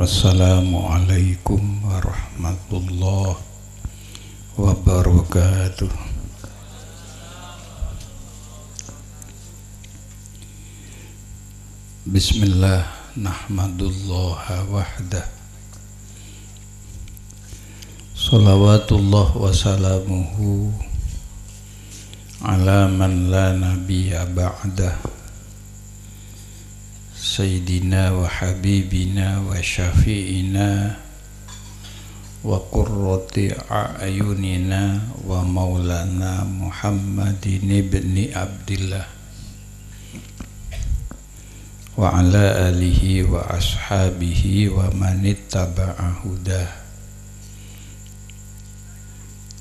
Assalamualaikum warahmatullahi wabarakatuh. Bismillah nahmadullah wahdah. Salawatullah wa salamuhu ala man la nabiyya ba'dah. Sayyidina wa habibina wa syafi'ina wa qurrati a'yunina wa maulana Muhammadin ibni Abdillah wa ala alihi wa ashabihi wa manittaba'a hudah.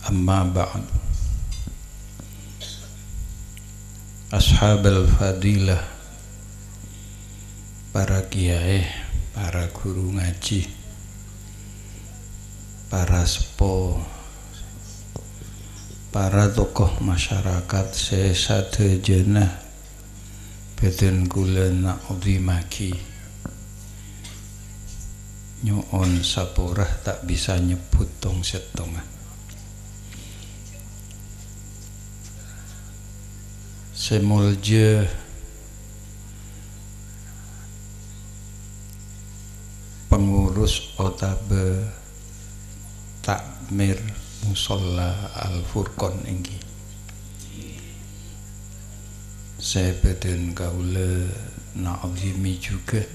Amma ba'd. Ashabal fadilah, para kiai, para guru ngaji, para sepo, para tokoh masyarakat sesadajana beden kula na'udhimaki. Nyu'un saporah tak bisa nyebut tong setongah. Semulja pengurus Otabe Takmir Musolla Al-Furqon inggi saya beden kaula na'azimi juga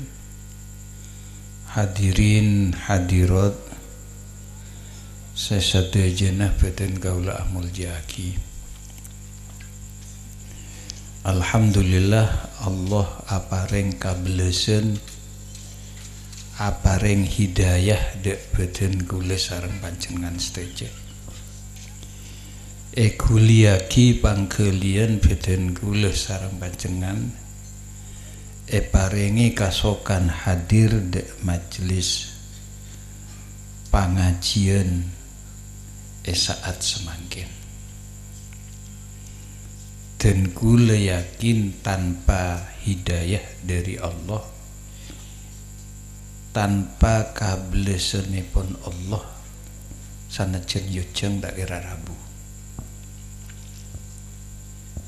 hadirin hadirat sesadajana beden kaula amuljaaki. Alhamdulillah Allah apareng kablesen apareng hidayah dek beden kula sareng panjenengan sedaya. Kuliaki pangkelian beden kula sareng panjenengan parengi kasokan hadir dek majelis pangajian saat semangkin. Dan kula yakin tanpa hidayah dari Allah, tanpa kablesenipun Allah, sanajan yujeng tak kira rabu.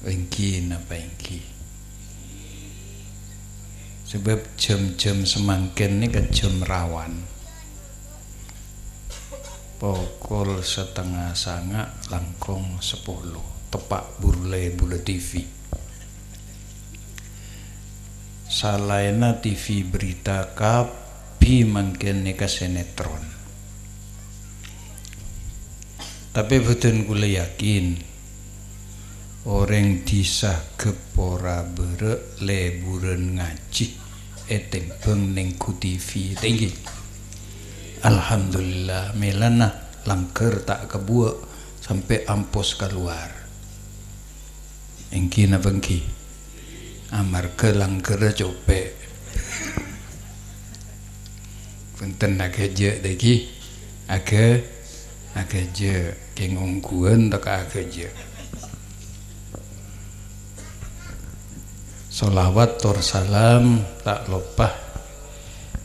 Engki napa engki? Sebab jam-jam semangkin ini kan jam rawan. Pukul 8:30 langkung 10 tepak burle bule TV. Salaina TV berita kapi mangken neka sinetron. Tapi boten kula yakin orang disah kepora berek leburan ngaji tembeng ning ku TV tinggi. Alhamdulillah melana langker tak kebuak sampai ampos keluar. Engki napa engki? Amarga langker copek. Punten agaje deki agaje kengungguan tak agaje. Salawat tor salam tak lupa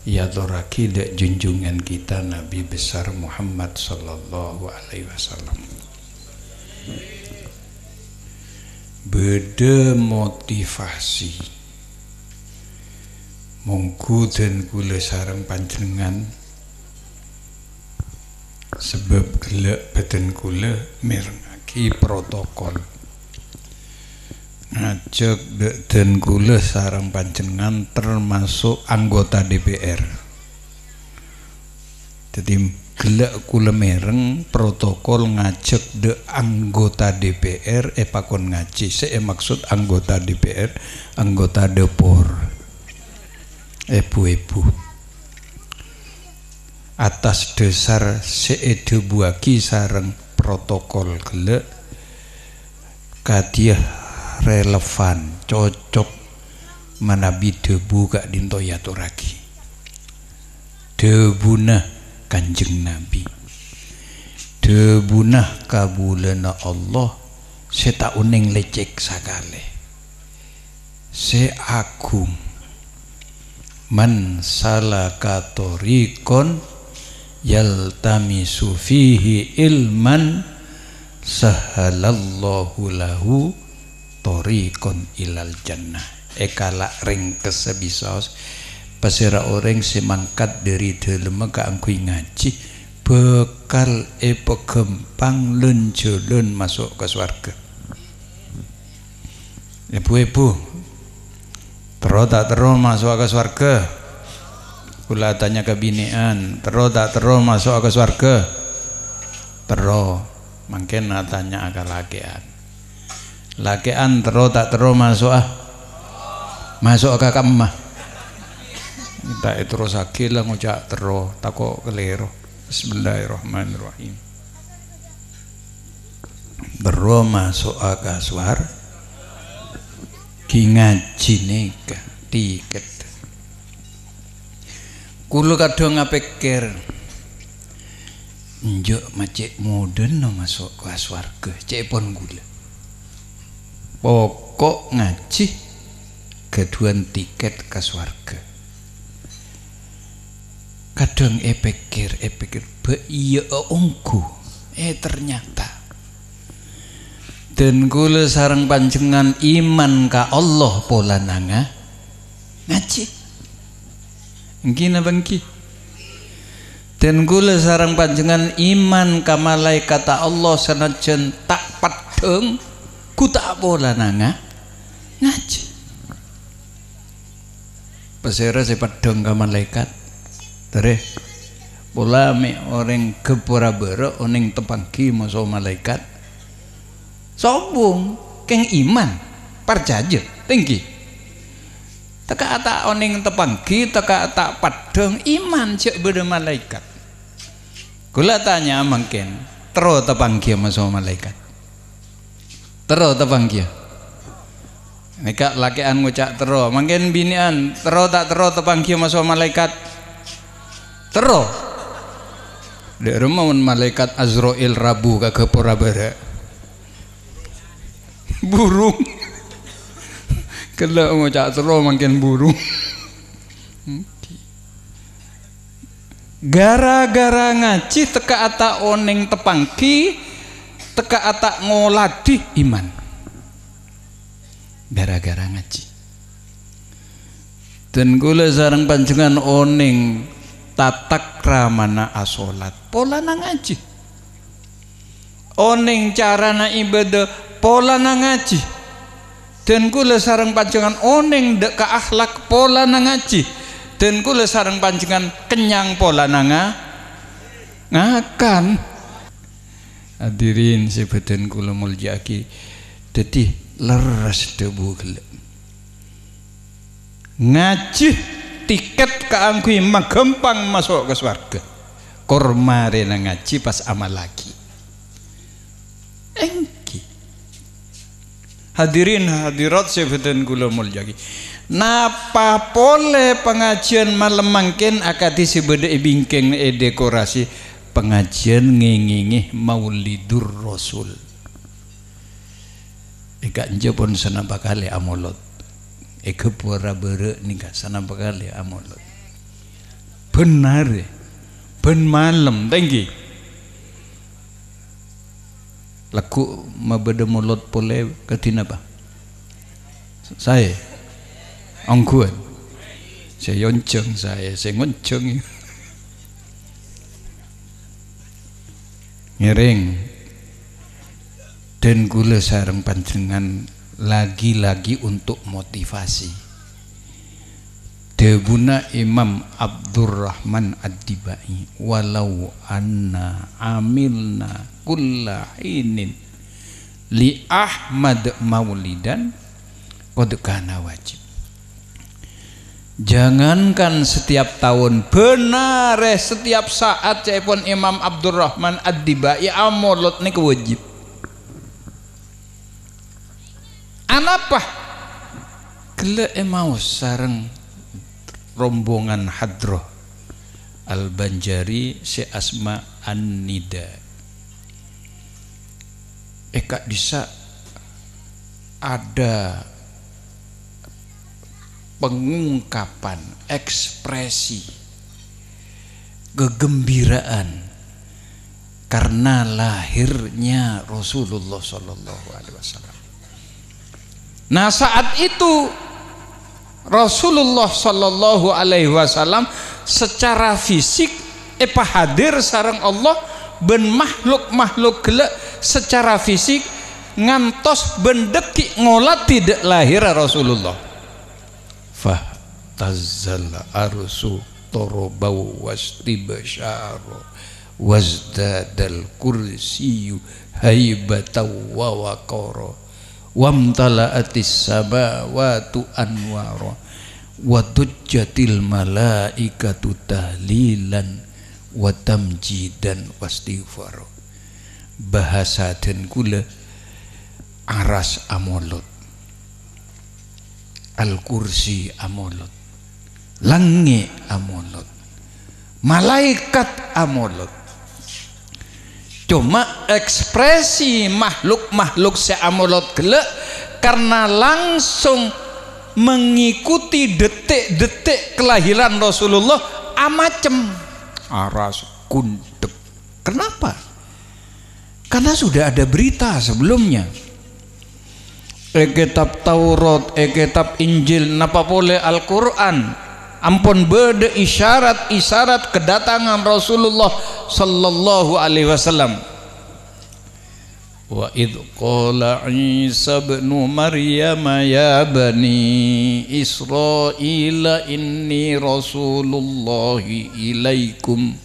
ya toraki dek junjungan kita Nabi besar Muhammad sallallahu alaihi wasallam. Beda motivasi mongku dan kula sareng panjenengan sebab gelek beten kula mirengake protokol ngajak dan kula sareng panjenengan termasuk anggota DPR. Jadi gelek kula mereng protokol ngajak de anggota DPR pakon ngaji. Saya maksud anggota DPR, anggota depor, ibu-ibu. Atas dasar seedebuaki sareng protokol gelek kadiah relevan cocok manabi debu gak dintoyaturaki debuna Kanjeng Nabi, debunah kabulana Allah setauning lecek sakale se agung man salaka tariqon yaltamisu fihi ilman sahalallahu lahu tariqon ilal jannah. Ekala ring kesebisos pasira orang semangkat dari dalam keangkui ngaji bekal pegempang len jalan masuk ke surga. Ibu-ibu terus tak terus masuk ke surga? Kula tanya ke binian, terus tak terus masuk ke surga? Terus. Mungkin tanya ke lakian. Lakian terus tak terus masuk masuk ke kamah. Kita terus lagi lah ngucap terus takut keliru. Bismillahirrahmanirrahim. Terus masuk ke surga. Ki ngaji nika tiket. Kulo kadang ngapikir njuk macet modern no masuk ke swarga cek pon gula. Pokok ngaji keduan tiket ke swarga. Kadang pikir be iya ongku ternyata dan kula sareng panjenengan iman ka Allah pola nanga ngaji engki napa engki dan kula sareng panjenengan iman ka malaikat Allah sanajan tak padheng ku tak pola nanga ngaji pesera se padheng ka malaikat tere pola me orang kepura bero oning tepangki masuk malaikat sombong keng iman parjaja tinggi teka tak oning tepanggi teka tak padeng iman cek beda malaikat kula tanya mungkin terus tepanggi masuk malaikat terus tepanggi nika lakian ngucak terus mungkin binian terus tak terus tepanggi masuk malaikat terus dek rumah malaikat Azrail Rabu ke kepura bara burung kalau mau cak terus makin burung gara-gara ngaji teka ata oneng tepangki teka ata ngoladi iman gara-gara ngaji dan kula sareng panjenengan oneng tatak ramana asolat pola nang ngaji oneng carana ibadah pola nang ngaji dan kula sareng panjenengan oneng dek ka akhlak pola nang ngaji dan kula sareng panjenengan kenyang pola nang ngakan hadirin sebadan kula mulyaki dadi leres debu gelem ngaji tiket kaangkui magempang masuk ke surga kormare nang ngaji pas amal lagi hadirin hadirat sebadan kula mulyaki napa pole pengajian malam mangken akadi sebeda bingkeng dekorasi pengajian ngingingih maulidur rasul eka njepon sana bakale amolot eka pura bere nika sana bakale amolot benar ben malam tinggi laku mabeda mulut pole ketina apa saya angkuan saya yonceng saya ngonceng ngiring dan kula sareng panjenengan lagi-lagi untuk motivasi debuna Imam Abdurrahman Ad-Dibai walau anna amilna kulla inin li Ahmad maulidan qad kana wajib. Jangankan setiap tahun, benar setiap saat cepon Imam Abdurrahman Ad-Dibai amolot niku wajib. Anapa? Gele mau sareng rombongan hadroh Al-Banjari si Asma An-Nida eka bisa ada pengungkapan, ekspresi kegembiraan karena lahirnya Rasulullah Sallallahu Alaihi Wasallam. Nah saat itu Rasulullah Sallallahu Alaihi Wasallam secara fisik hadir sareng Allah ben makhluk gelek secara fisik ngantos bendeki ngolat tidak lahir Rasulullah. Fahtazal arsu torobau wastibsyaro wazdadal kursiyu haibataw wa waqara wamtala'atis samawatu anwara wadujjatil malaikatu tahlilan wa tamjidan wastighfar. Bahasa dan kula aras amolot, al kursi amolot, langit amolot, malaikat amolot. Cuma ekspresi makhluk-makhluk seamolot gelek karena langsung mengikuti detik-detik kelahiran Rasulullah amacem aras kundek. Kenapa? Karena sudah ada berita sebelumnya. Kitab Taurat, kitab Injil, napa boleh Al-Quran, ampun beda isyarat-isyarat kedatangan Rasulullah Sallallahu Alaihi Wasallam. Wa idh qala Isa ibn Maryam ya bani Israila inni rasulullahi ilaikum.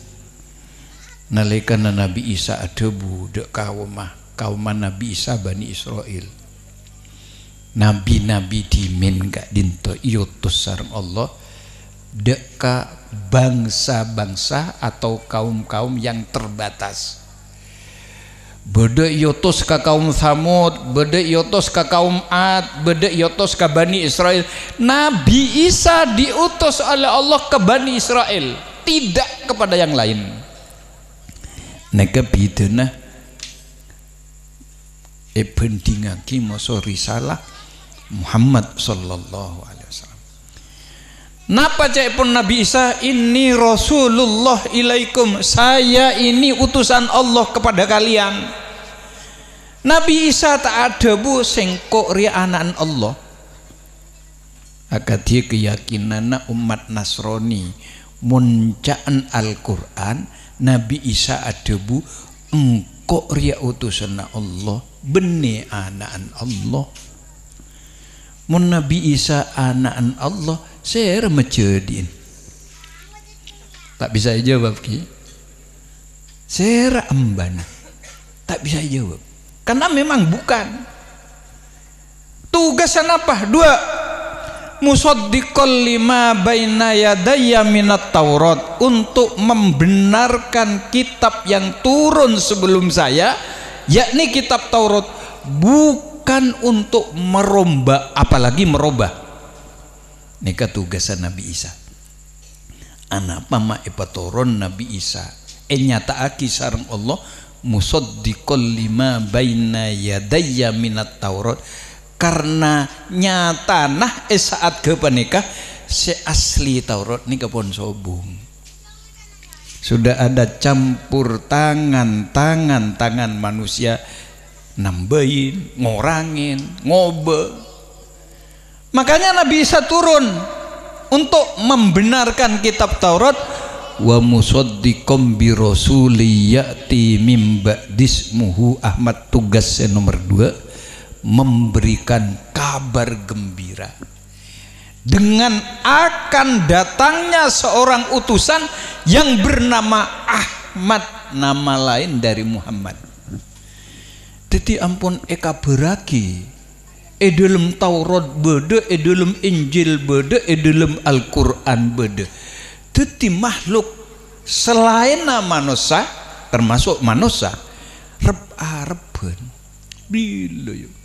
Nalikana Nabi Isa ada budak kaum Nabi Isa Bani Israel. Nabi-nabi dimin gak dinto iutus sareng Allah deka bangsa-bangsa atau kaum-kaum yang terbatas. Beda yotos ka kaum Thamud, beda yotos ka kaum Ad, beda yotos ka Bani Israel. Nabi Isa diutus oleh Allah ke Bani Israel, tidak kepada yang lain. Neka bidana pentingaki masa risalah Muhammad Sallallahu Alaihi Wasallam. Napa cek pun Nabi Isa, ini Rasulullah ilaikum, saya ini utusan Allah kepada kalian. Nabi Isa tak ada bu sengkok ria anak Allah. Agak dia keyakinan umat Nasrani muncaan Al-Quran Nabi Isa ada bu engkok ria utusan Allah bene anak Allah. Mun Nabi Isa anak Allah saya remejadin. Tak bisa jawab ki. Saya embana. Tak bisa jawab. Karena memang bukan. Tugasan apa? Dua. Musaddiqal lima baina yadayya minat Taurat, untuk membenarkan kitab yang turun sebelum saya, yakni kitab Taurat, bukan untuk merombak, apalagi merubah. Nika tugasan Nabi Isa. Anak pama epatoron Nabi Isa nyataaki sareng Allah musaddiqal lima baina yadayya minat Taurat, karena nyata nah saat kepanikah se asli Taurat nika pun sobung. Sudah ada campur tangan manusia nambahin, ngorangin, ngobe. Makanya Nabi Isa turun untuk membenarkan kitab Taurat. Wa musaddiqom bi rasuli ya'ti mim ba'dismuhu Ahmad, tugas nomor 2 memberikan kabar gembira dengan akan datangnya seorang utusan yang bernama Ahmad, nama lain dari Muhammad. Jadi ampun eka beraki dalam Taurat beda, dalam Injil beda, dalam Al-Quran beda. Jadi makhluk selain manusia, termasuk manusia, rep-arepen bila yuk,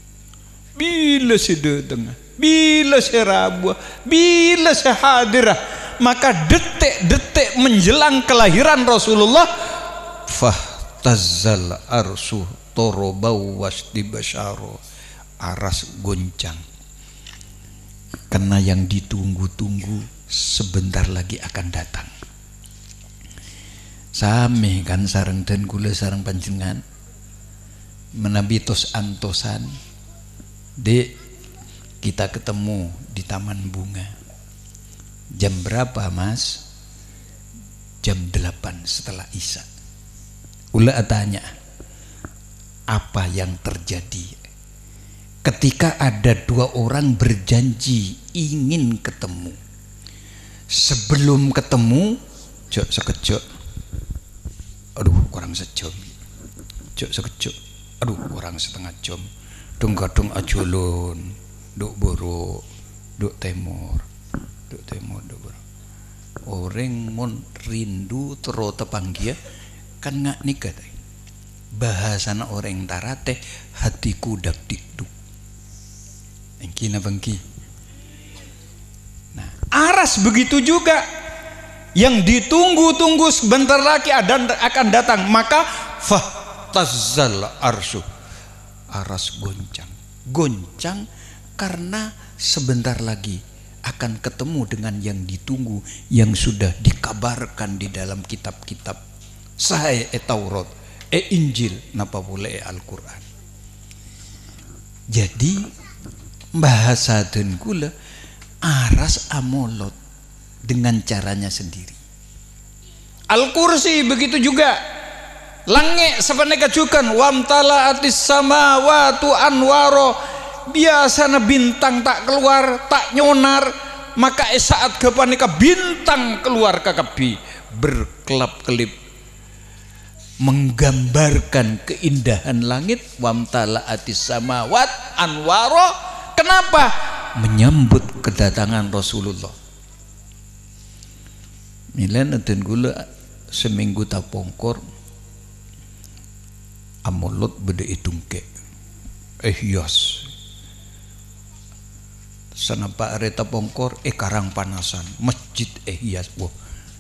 bila sedatengah, bila serabuah, bila sehadirah, maka detik-detik menjelang kelahiran Rasulullah, fahtazzal arsu torobau wasdibasyaro, aras goncang. karena yang ditunggu-tunggu sebentar lagi akan datang. Sami kan sareng dan kula sareng panjenengan menabi tos antosan dek kita ketemu di taman bunga. Jam berapa mas? Jam 8 setelah isya. Kula tanya, apa yang terjadi ketika ada dua orang berjanji ingin ketemu? Sebelum ketemu jok sekejap, aduh kurang sejam, jok sekejap, aduh kurang setengah jam, dong-dong ajolon, duk borok, duk temur, duk borok. Orang mon rindu tero tepanggia kan ngak nikah. Bahasana orang tarate hatiku dak dikduk. Engki na bangki. Nah, aras begitu juga. Yang ditunggu-tunggu sebentar lagi akan datang, maka fahtazzal arsy. Aras goncang. Goncang karena sebentar lagi akan ketemu dengan yang ditunggu, yang sudah dikabarkan di dalam kitab-kitab sae Taurat, Injil, napa boleh Al-Quran. Jadi bahasa dan kula aras amolot dengan caranya sendiri. Al-Kursi begitu juga. Langit sepaneka jukan wamtala atis samawati anwaro. Biasana bintang tak keluar, tak nyonar, maka saat kepanika bintang keluar kakabi berkelap-kelip menggambarkan keindahan langit. Wamtala atis samawat anwaro. Kenapa? Menyambut kedatangan Rasulullah. Milen dan gula seminggu tak pongkor amolot beda itungke hias sanapa areta pongkor karang panasan masjid hias wah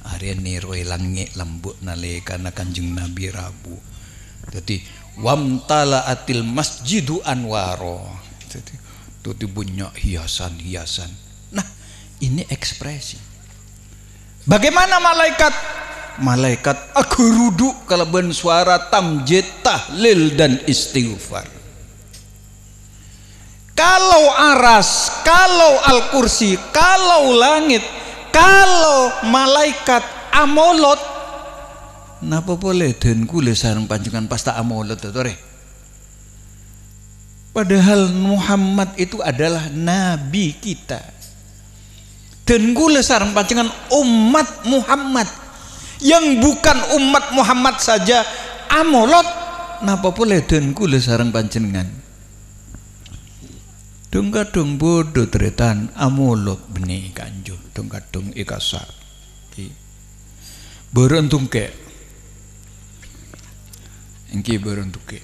are niroi langit lambut nalekana Kanjeng Nabi Rabu. Jadi wamtala atil masjidu anwaro. Jadi itu banyak hiasan-hiasan. Nah, ini ekspresi. Bagaimana malaikat? Malaikat ageruduk kalaban suara tamjid, tahlil dan istighfar. Kalau aras, kalau al-kursi, kalau langit, kalau malaikat amolot, napa boleh dan kule sareng panjenengan pasta amolot tore. Padahal Muhammad itu adalah nabi kita. Dan kule sareng panjenengan umat Muhammad. Yang bukan umat Muhammad saja amolot, napa boleh dan kule sareng panjenengan. Dong kadung bodoh tretan amolot benih kanjo, dong kadung ikasa. Berentungke, engki berentungke.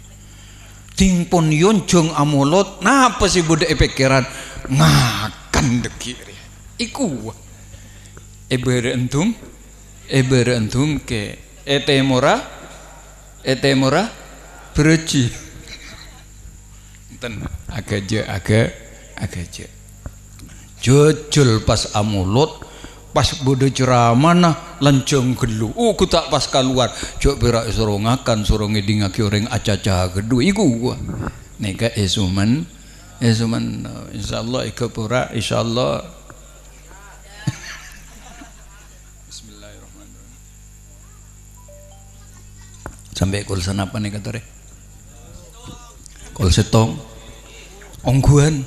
Tingpon yonjong amolot, napa sih bodoh pikiran ngakan dekir. Iku, berentung ke etemora berji. Ten agak aja jojol pas amulot pas bodoh ceramah nah lancung gelu ku tak pas keluar jok berak sorongakan sorong ngidingaki orang acaca gedu iku gua nega esuman insyaallah ikapura insyaallah. Bismillahirrahmanirrahim. Sampai kul apa nih katore kol setong ongguan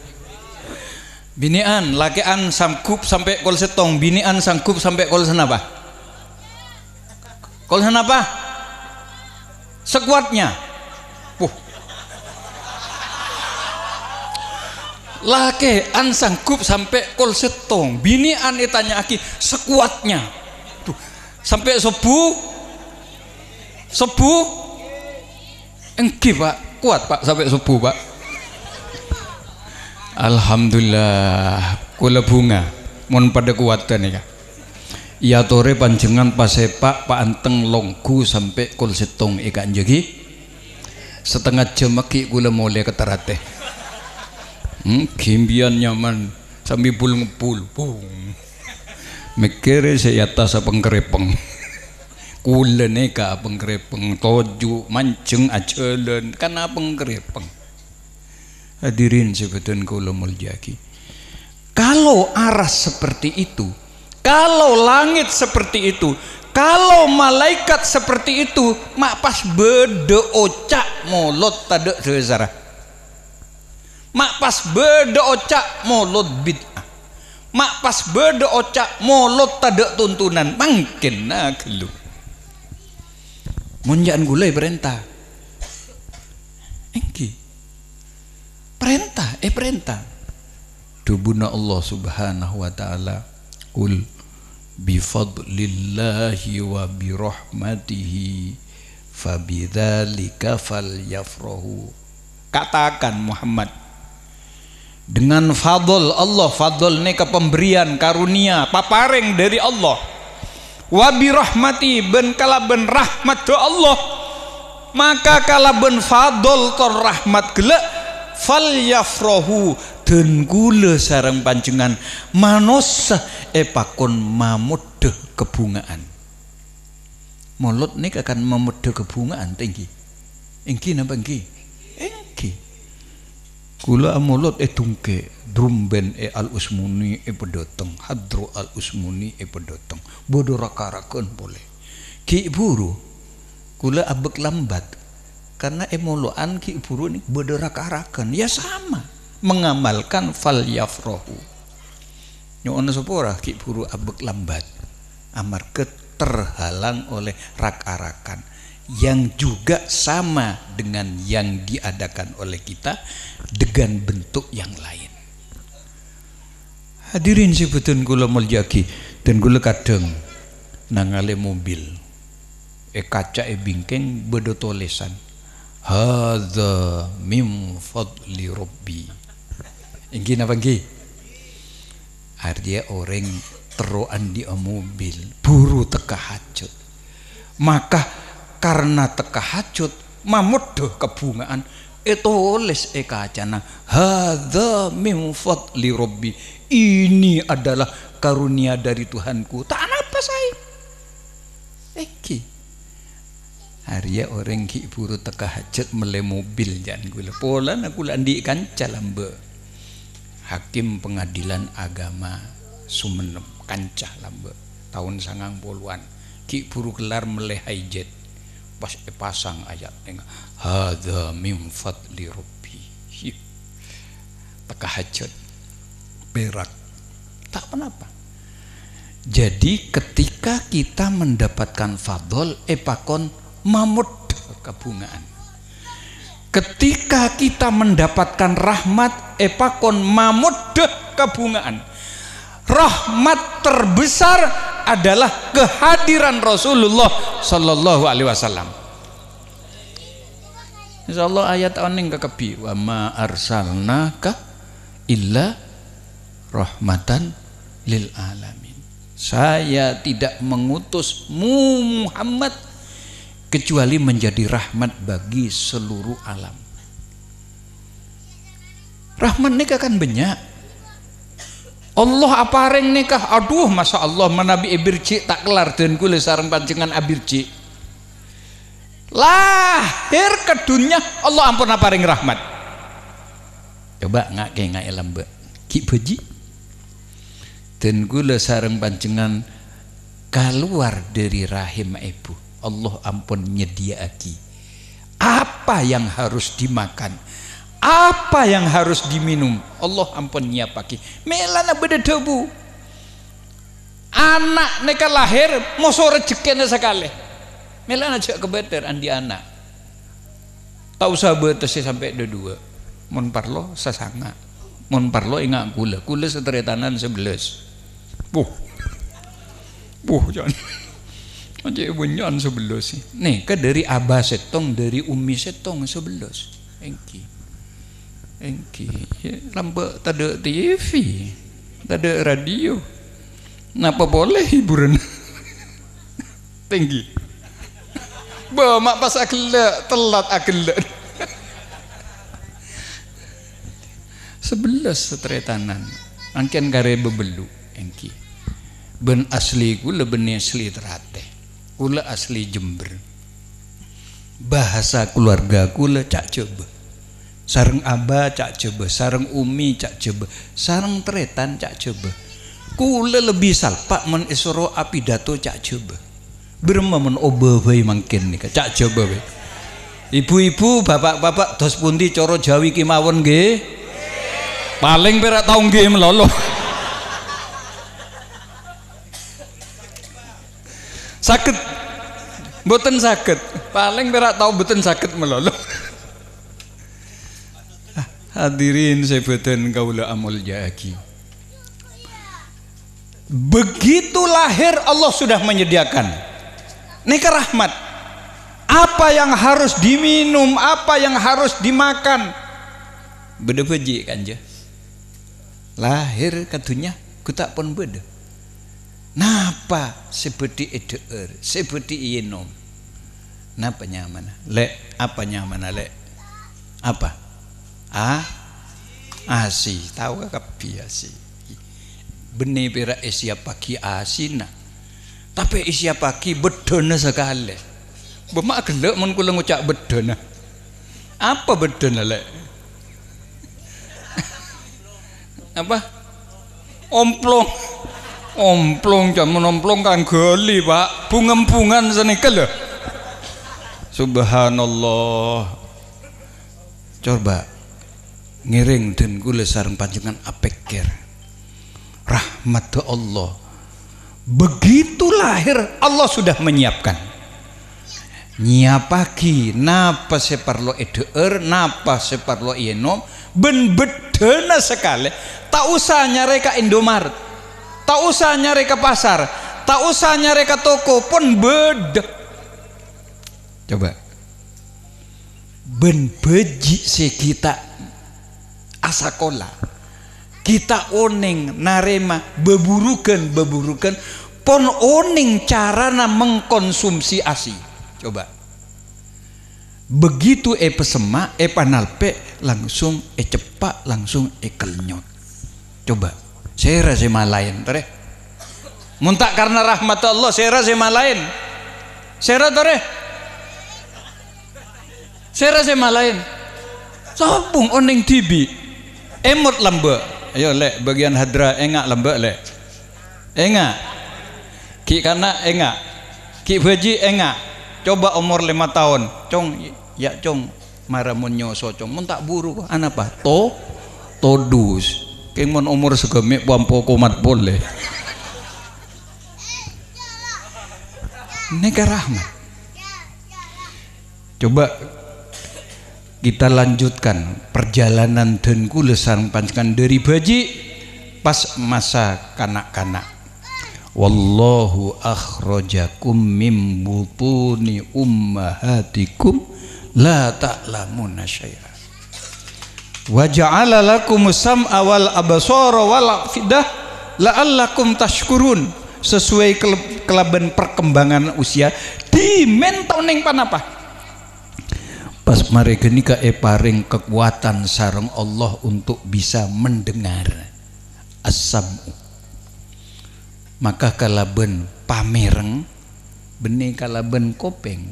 binian lakian sanggup sampai kol setong binian sanggup sampai kol senapa sekuatnya lakian sanggup sampai kol setong binian ditanya aki sekuatnya tuh sampai sebu engki pak kuat pak sampai subuh pak. Alhamdulillah kula bunga mon pada kuatan ya. Ya tore panjenengan pasepak pak anteng longgu sampai kul setong ikan jegi setengah jam aki kula mulai keterate. Gimbian nyaman sambil pul ngepul mikir saya atas pengkerepeng kulene ka pengkerepeng toju mancing ajalan kana pengkerepeng. Hadirin sebetulnya kula mulyaki, kalau arah seperti itu, kalau langit seperti itu, kalau malaikat seperti itu, mak pas bede ocak molot tade sesara, mak pas bede ocak molot bid'ah, mak pas bede ocak molot tade tuntunan mungkin nah gelu munjaan gulai perintah engki perintah dubuna Allah subhanahu wa ta'ala qul bifadlillahi wa birahmatihi fabidzalika falyafrahu. Katakan Muhammad, dengan fadl Allah, fadl ini kepemberian karunia paparing dari Allah, wa birahmati ben kalaben rahmat do Allah, maka kalaben fadl tor rahmat gelek falyafrahu dan gula sareng panjenengan manusia pakon mamudeh kebungaan. Mulut nih akan mamudeh kebungaan tinggi. Engki napa engki? Engki. Kula mulut dungke drumben al usmuni pedotong hadro al usmuni pedotong bodo rakarakeun boleh. Ki buru kula abek lambat karena emoloan ki buru nih bodo rakarakeun ya sama. Mengamalkan fal yafrohu nyono sepora ki buru abek lambat amarga terhalang oleh rak-arakan yang juga sama dengan yang diadakan oleh kita dengan bentuk yang lain. Hadirin sebetulnya kula mulyaki dan kula kadang nangale mobil kaca bingkeng bedo tulisan hadza min fadli rabbi. Inggi napa inggi? Artinya orang teroan di mobil buru teka hajut, maka karena teka hajut mamuduh kebungaan tulis kacana hadza min fadli rabbi, ini adalah karunia dari Tuhanku. Tak apa saya iki Arya orang ki buru teka hajat mele mobil jangan gula pola aku landi kanca lambe Hakim Pengadilan Agama Sumenep kancah lambe tahun 90-an ki buru kelar mele hajat pas pasang ayat hadza min fadli rabbi teka hajat berak tak kenapa. Jadi ketika kita mendapatkan fadl pakon mamud kebungaan. Ketika kita mendapatkan rahmat pakon mamud kebungaan. Rahmat terbesar adalah kehadiran Rasulullah sallallahu alaihi wasallam. Insyaallah ayat oning kekebi wa ma arsalnaka illa rahmatan lil alamin. Saya tidak mengutusmu Muhammad kecuali menjadi rahmat bagi seluruh alam. Rahmat nikah kan banyak. Allah apareng nikah, aduh masya Allah menabi ibirci tak kelar dan kule sarang panjengan abirci. Lahir ke dunia Allah ampun apareng rahmat. Coba ngak lambe ki beji. Dan kule sarang panjengan keluar dari rahim ibu. Allah ampun nyediaaki apa yang harus dimakan, apa yang harus diminum. Allah ampun nyiapaki melana beda debu anak neka lahir moso rezekine sekali melana aja kebeter andi anak tak usah betes sampai dua mon parlo sasanga mon parlo ingat kula seteretanan 11 jangan aja bunyan 11 nih ke dari abah setong dari umi setong 11 engki ya, lampu tada TV tada radio napa boleh hiburan tinggi mak pas akelak telat akelak 11 setretanan angken kare bebelu engki ben asli kula ben asli Ternate kula asli Jember bahasa keluarga kula cak coba sareng aba cak coba sareng umi cak coba sareng tretan cak coba kula lebih salpak men isro apidato cak coba berma men oba bae mangken nika cak coba bae ibu-ibu bapak-bapak dos pundi cara Jawi ki mawon nggih paling perak tau nggih melolo sakit mboten sakit paling perak tau mboten sakit melolo hadirin sebeten kaula amul jaki begitu lahir Allah sudah menyediakan nikah rahmat apa yang harus diminum apa yang harus dimakan beda beji kanja lahir katunya kutak pun beda napa seperti edeur seperti inom napa nyamana lek apa nyamana lek apa asi tahu kapi asi benih perak Asia pagi asina tapi Asia pagi bedona sekali bemak gelek mun kula ngucap bedona apa bedona lek apa omplong jaman omplong kan geli pak bungem-bungan senika lho subhanallah coba ngiring dan kula sareng panjenengan apikir rahmat Allah begitu lahir Allah sudah menyiapkan nyiapaki napa separlo edeur napa separlo ienom ben bedena sekali tak usah nyari ke Indomaret tak usah nyari ke pasar tak usah nyari ke toko pun beda coba ben beji sekita asakola kita oning narema beburukan pon oning carana mengkonsumsi asi coba begitu pesema panalpe langsung cepak langsung kelnyot coba saya rasa malain tore muntak karena rahmat Allah saya rasa malain saya tore saya rasa malain sabung oning tibi emot lambe ayo lek bagian hadra engak lambe lek engak ki kana engak ki baji engak coba umur 5 tahun cong ya cong maramun nyoso cong mun tak buru ana apa todus keng mun umur segemik pampo komat boleh neka rahmat coba kita lanjutkan perjalanan dan kula sareng panjenengan dari baji pas masa kanak-kanak wallahu akhrajakum mim butuni ummahatikum la ta'lamuna syai'a wa ja'ala lakum sam'a wal absara wal afidah la'allakum tashkurun sesuai kelaban perkembangan usia di mentoning panapa pas mereka nikah paring kekuatan sareng Allah untuk bisa mendengar as-sam'u maka kalaben pamereng benih kalaben kopeng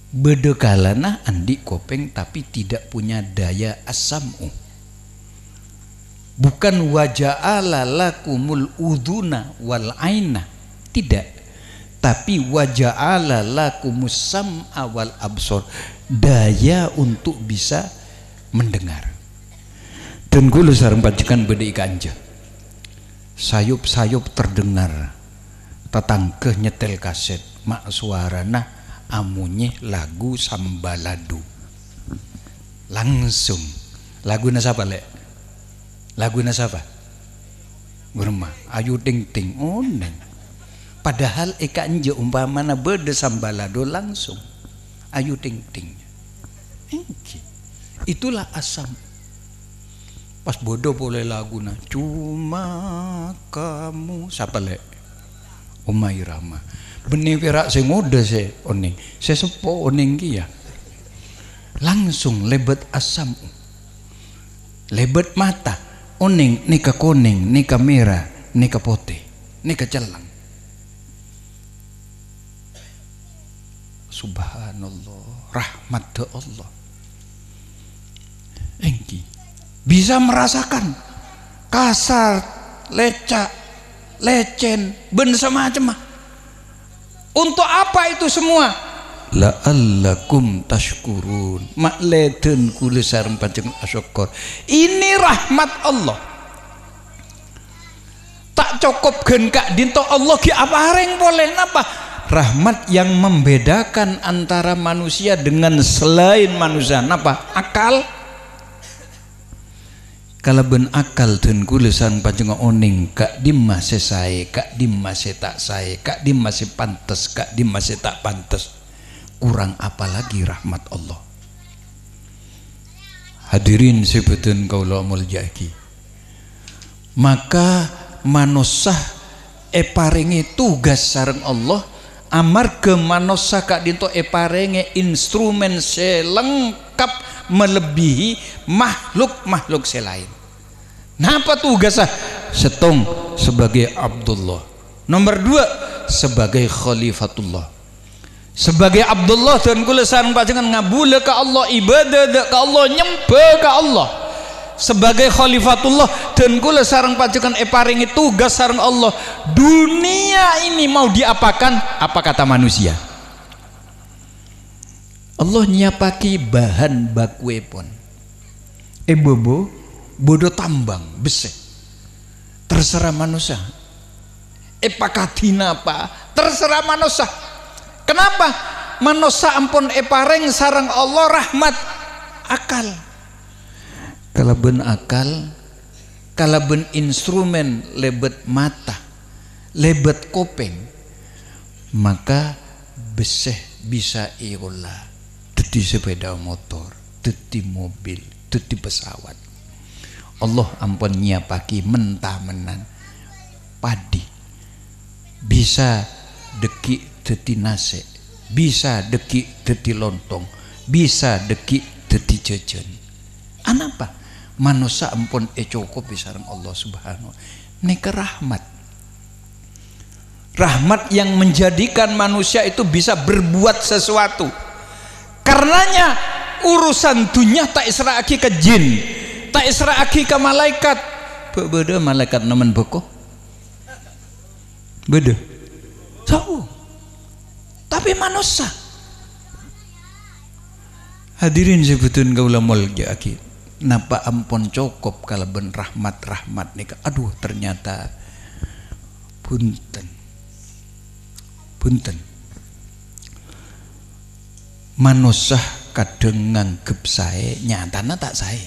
beda kalana andi kopeng tapi tidak punya daya as-sam'u bukan waja'ala lakumul udhuna wal aina tidak tapi waja'ala lakumus sam'a wal absor daya untuk bisa mendengar dan kula sareng panjenengan beda ikanja sayup-sayup terdengar tetangga nyetel kaset mak suarana amunye lagu sambaladu langsung laguna siapa lek laguna siapa Burma ayu ting ting oneng padahal ikanje umpamana beda sambalado langsung ayu ting ting itulah asam pas bodoh boleh laguna cuma kamu siapa lek Umay Rama benih perak sing udah se oning se sepo oning kia langsung lebet asam lebet mata oning nika kuning nika merah nika putih nika celang. Subhanallah, rahmat Allah. Engki bisa merasakan kasar, lecak, lecen, ben semacam. Untuk apa itu semua? La'allakum tashkurun. Makleden kula sareng panjenengan asyukur. Ini rahmat Allah. Tak cukup gen kak dinto Allah ki apa areng boleh napa? Rahmat yang membedakan antara manusia dengan selain manusia napa? Akal. Kalau ben akal dan kulisan panjenengan oning kak dimase sae, kak dimase tak sae, kak dimase pantes, kak dimase tak pantes. Kurang apalagi rahmat Allah. Hadirin sebetulnya kaula mulyaki. Maka manusia paringi tugas sareng Allah amarga manusia kak dinto paringi instrumen selengkap melebihi makhluk-makhluk selain. Napa tugasnya? Setong sebagai Abdullah, nomor 2 sebagai Khalifatullah. Sebagai Abdullah dan kula sareng panjenengan ngabula ka Allah, ibadah ka Allah, nyembah ka Allah. Sebagai Khalifatullah dan kula sareng panjenengan paringi tugas sareng Allah. Dunia ini mau diapakan? Apa kata manusia? Allah nyiapaki bahan baku pun bodo tambang besi terserah manusia pakadina apa terserah manusia. Kenapa? Manusia ampun pareng sareng Allah rahmat akal. Kalau ben akal, kalau ben instrumen lebet mata lebet kopeng, maka beseh bisa iolah dadi sepeda motor, dadi mobil, dadi pesawat. Allah ampun nyiapaki mentah-menan padi bisa deki dadi nase, bisa deki dadi lontong, bisa deki dadi jajan. Anapa? Manusia ampun cukup sareng Allah Subhanahu. Nika rahmat. Rahmat yang menjadikan manusia itu bisa berbuat sesuatu. Karenanya urusan dunia tak isra'aki ke jin, tak isra'aki ke malaikat. Beda malaikat nemen boko. Beda. So, tapi manusia. Hadirin sebetulnya kaula mulyaki. Napa ampun cukup kalau ben rahmat nika. Aduh ternyata punten. Manusia kadang nganggep sae nyatana tak sae.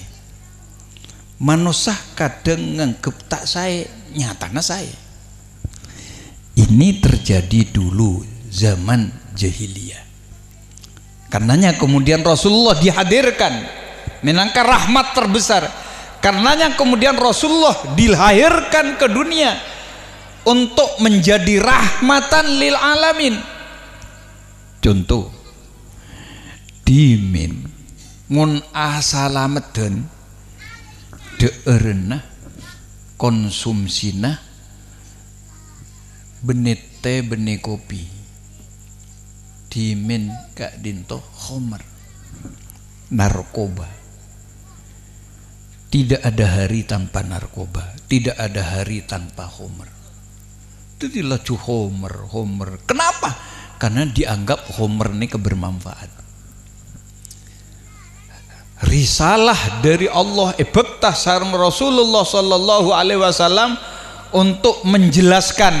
Manusia kadang nganggep tak sae nyatana sae. Ini terjadi dulu zaman jahiliyah. Karenanya kemudian Rasulullah dihadirkan minangka rahmat terbesar. Karenanya kemudian Rasulullah dilahirkan ke dunia untuk menjadi rahmatan lil alamin. Contoh dimin mun asalameden deurna konsumsina benih teh benih kopi dimin kak dinto khomer narkoba. Tidak ada hari tanpa narkoba, tidak ada hari tanpa khomer. Itu dilaju homer. Kenapa? Karena dianggap homer ini kebermanfaat. Risalah dari Allah bektah sareng Rasulullah sallallahu alaihi wasallam untuk menjelaskan.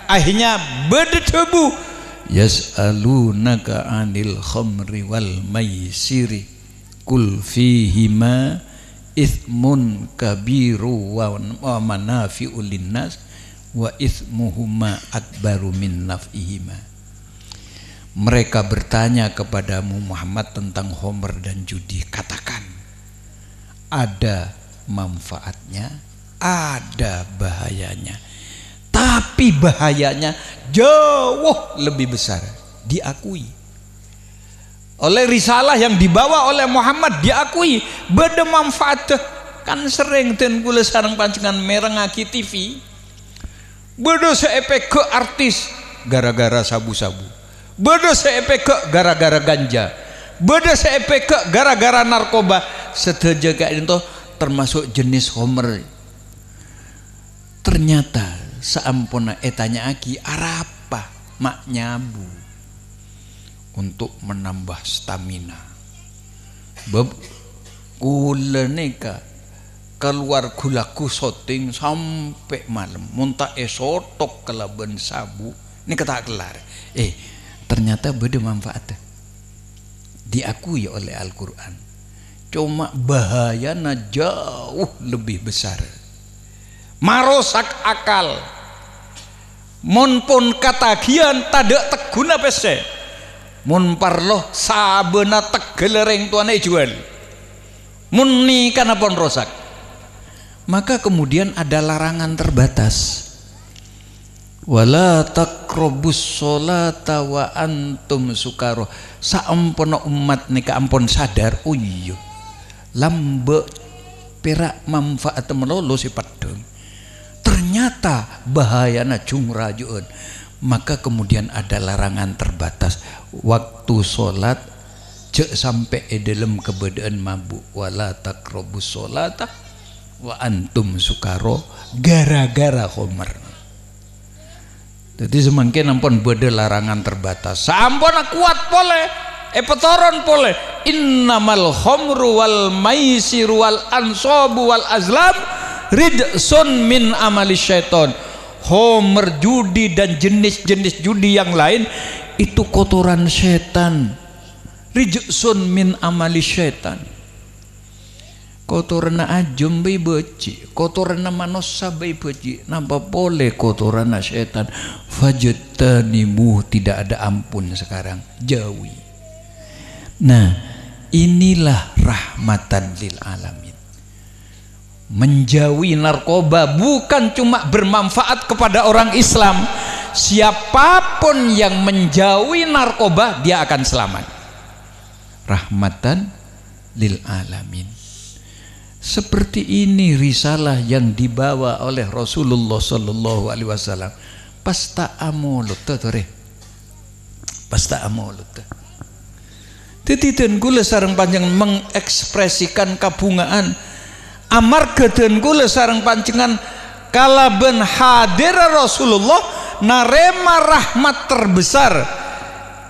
Akhirnya berdebu yas'alunaka 'anil khamri wal maisiri kul fihima ithmun kabiru wa manafi'ul linnas wa ithmuhuma akbaru min naf'ihima. Mereka bertanya kepadamu Muhammad tentang homer dan judi. Katakan ada manfaatnya, ada bahayanya, tapi bahayanya jauh lebih besar. Diakui oleh risalah yang dibawa oleh Muhammad, diakui beda manfaat kan sering den kula sareng panjenengan merengaki TV bodoh seepe ke artis gara-gara sabu-sabu, bodoh seepe ke gara-gara ganja, bodoh seepe ke gara-gara narkoba, sedaja kayak itu termasuk jenis homer. Ternyata saampuna etanya aki arapa mak nyabu untuk menambah stamina. Bab kula nika keluar gulaku syuting sampai malam muntah esotok kelaban sabu ini kata kelar ternyata beda manfaatnya diakui oleh Al-Quran, cuma bahayanya jauh lebih besar, marosak akal. Mun pun katagian tadak teguna pese mun parloh sabena tegelereng tuane jual mun nikah pun rosak. Maka kemudian ada larangan terbatas, wala taqrabus sholata wa antum sukaro. Saempuna umat nika ampun sadar oh iya lambe perak manfaat melolo si padang ternyata bahayana jumrajuun. Maka kemudian ada larangan terbatas, waktu sholat cek sampai dalam keberadaan mabuk, wala taqrabus sholata wa antum sukaro gara-gara khomer. Jadi semakin ampun beda larangan terbatas sampun kuat pole petoron pole innamal khomru wal maisiru wal ansobu wal azlam ridsun min amali syaiton. Homer, judi dan jenis-jenis judi yang lain itu kotoran setan, ridsun min amali syaiton. Kotorana ajum bay beci, kotorana manusia bay beci, nampak boleh kotorana setan. Fajtanibuh, tidak ada ampun sekarang, jauhi. Nah, inilah rahmatan lil alamin. Menjauhi narkoba bukan cuma bermanfaat kepada orang Islam. Siapapun yang menjauhi narkoba dia akan selamat. Rahmatan lil alamin. Seperti ini risalah yang dibawa oleh Rasulullah Sallallahu Alaihi Wasallam. Pasta amulut tore, pasta amulut. Tetitan gula sarang panjang mengekspresikan kabungaan. Amarga den gula sarang panjenengan kalaben hadir Rasulullah narema rahmat terbesar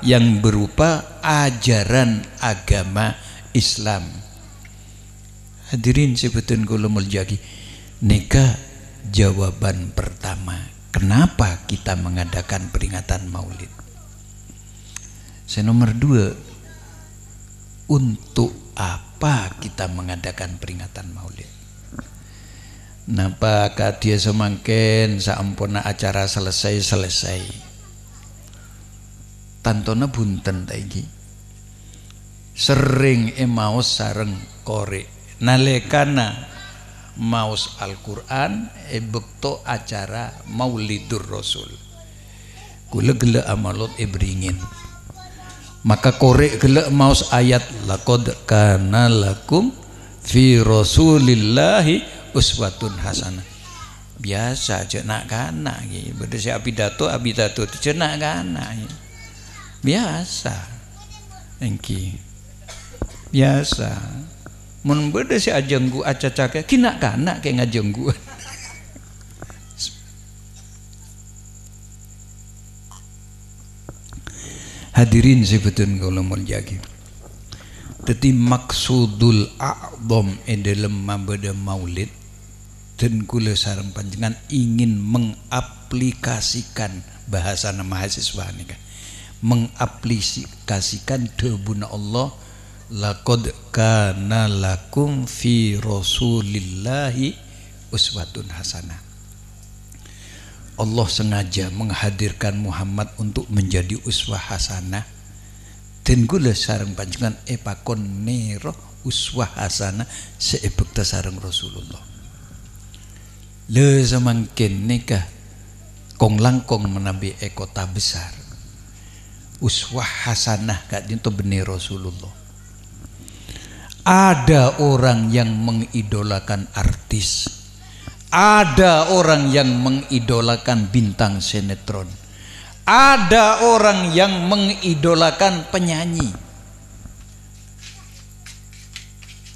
yang berupa ajaran agama Islam. Hadirin sebetulnya kula mulyaki, nikah jawaban pertama kenapa kita mengadakan peringatan Maulid. Nomor 2, untuk apa kita mengadakan peringatan Maulid? Napa dia semangken saampuna acara selesai tantona bunten taiki sering emaus sareng korek nalekana maus Al-Quran bekto acara Maulidur Rasul kula gele amalot beringin maka korek gele maus ayat laqad kana lakum fi rasulillahi uswatun hasanah. Biasa cenak kana gitu. Berdasar abidato cenak kana gitu. Biasa engki biasa mun berdasar ajenggu acacake kina kana kayak ngajenggu. Hadirin sebetulnya kalau mau jagi. Tetapi maksudul a'dham dalam mabada maulid dan kula sareng panjenengan ingin mengaplikasikan bahasa mahasiswa nika, mengaplikasikan debuna Allah laqad kana lakum fi rasulillahi uswatun hasanah. Allah sengaja menghadirkan Muhammad untuk menjadi uswah hasanah dan kula sareng panjenengan pakon nero uswah hasanah seebekta sareng Rasulullah. Le semangkin nikah kong langkong menabi kota besar uswah hasanah kak dinto benih Rasulullah. Ada orang yang mengidolakan artis, ada orang yang mengidolakan bintang sinetron, ada orang yang mengidolakan penyanyi.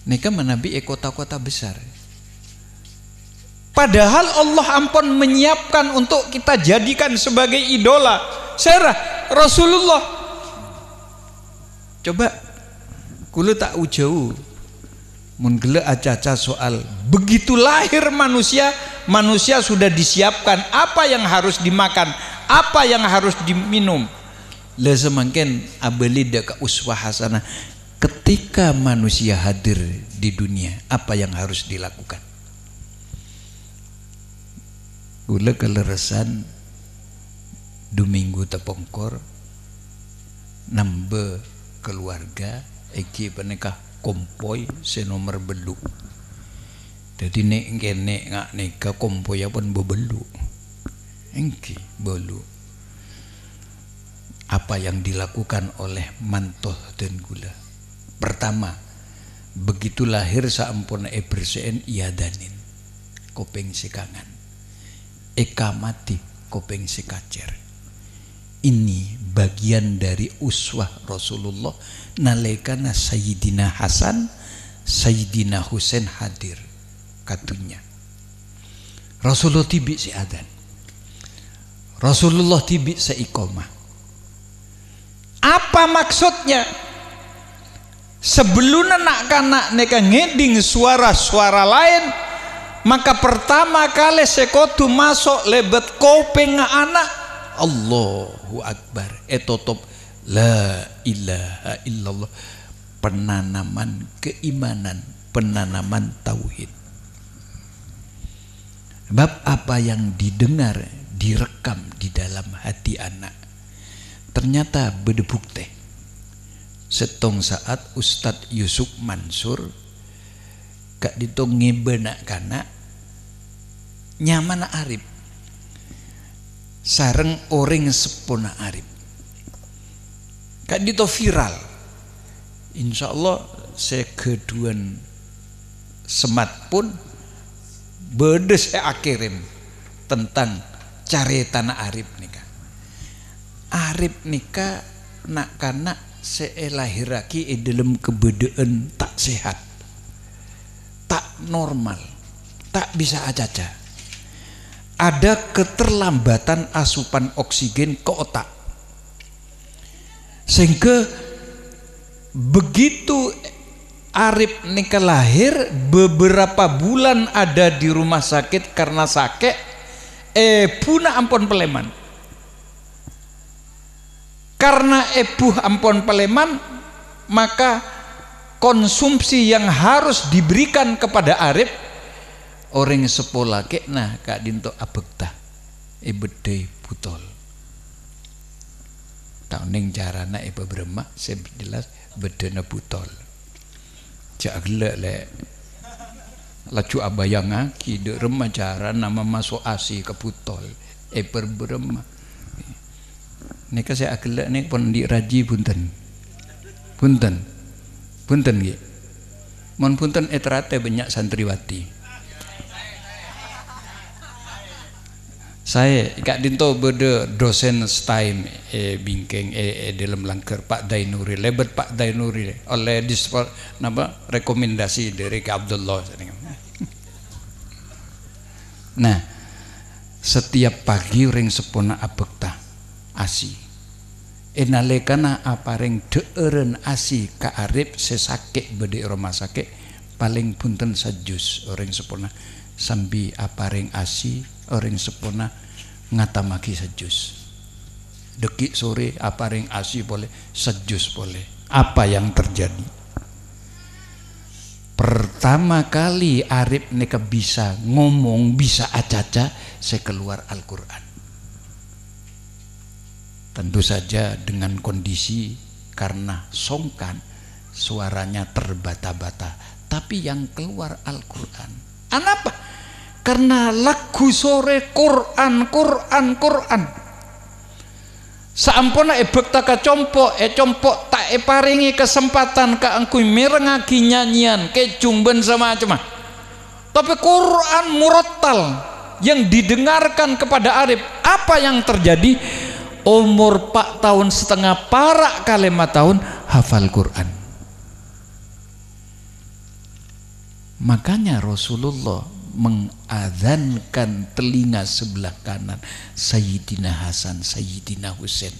Nika menabi kota-kota besar. Padahal Allah ampun menyiapkan untuk kita jadikan sebagai idola. Serah Rasulullah. Coba kula tak ujau mun gele acaca soal begitu lahir manusia, manusia sudah disiapkan apa yang harus dimakan, apa yang harus diminum. Lah semangken abelida ka uswah hasanah. Ketika manusia hadir di dunia, apa yang harus dilakukan? Kula keleresan duminggu tepongkor nambe keluarga iki penekah kompoi senomor belu. Jadi nek kene ngak nika kompoi pun bebelu. Engki belu. Apa yang dilakukan oleh mantoh dan gula? Pertama, begitu lahir saampuna berseen iadanin kopeng sekangan. Eka mati kopeng sekacer. Ini bagian dari uswah Rasulullah nalekana Sayyidina Hasan, Sayyidina Husain hadir katunya. Rasulullah tibi si adan, Rasulullah tibi seiqomah. Apa maksudnya? Sebelum anak-anak neka ngeding suara-suara lain, maka pertama kali sekotu masuk lebet kopeng anak Allahu Akbar etotop la ilaha illallah, penanaman keimanan, penanaman tauhid. Bab apa yang didengar direkam di dalam hati anak ternyata berdebuk teh. Setong saat Ustadz Yusuf Mansur kak ditong ngebenak kana nyaman arif sareng orang sepona arif kak dito viral. Insya Allah saya keduan semat pun bedes akirim tentang cari tanah arif nikah. Arif nikah nak kana seelahiraki dalam kebedaan tak sehat, tak normal, tak bisa acaca. Ada keterlambatan asupan oksigen ke otak, sehingga begitu Arif nikah lahir beberapa bulan ada di rumah sakit karena sakit puna ampun peleman. Karena ebuh ampon peleman, maka konsumsi yang harus diberikan kepada Arif orang sepola kekna kak dinto abekta bedai butol. Tahu neng carana beremak saya jelas bedana butol. Jak gelak le laju abayang aki de remah cara nama masuk asi ke butol berberemak. Nika saya agelak nih pun diraji punten gitu. Mon punten etrate banyak santriwati. Saya kak dinto berde dosen STIM bingkeng dalam langker Pak Dainuri lebet Pak Dainuri oleh dispor nama rekomendasi dari Kak Abdullah. Nah, setiap pagi ring sepona abekta asi enalekana apareng deeren asi ka Arif sesake bede rumah sakit paling punten sajus orang sepona sambil apareng asi orang sepona ngatamaki sajus dekik sore apareng asi boleh sajus boleh. Apa yang terjadi? Pertama kali Arif neka bisa ngomong, bisa acaca, saya keluar Al-Quran. Tentu saja dengan kondisi karena songkan suaranya terbata-bata, tapi yang keluar Al-Quran. Kenapa? Karena lagu sore Quran. Saampuna ebek taka compok compok tak ka paringi kesempatan ka engkau merengaki nyanyian kecumben sama macam. Tapi Quran murattal yang didengarkan kepada arif, apa yang terjadi? Umur 4 tahun setengah para kali 5 tahun hafal Quran. Makanya Rasulullah mengadzankan telinga sebelah kanan Sayyidina Hasan, Sayyidina Husain.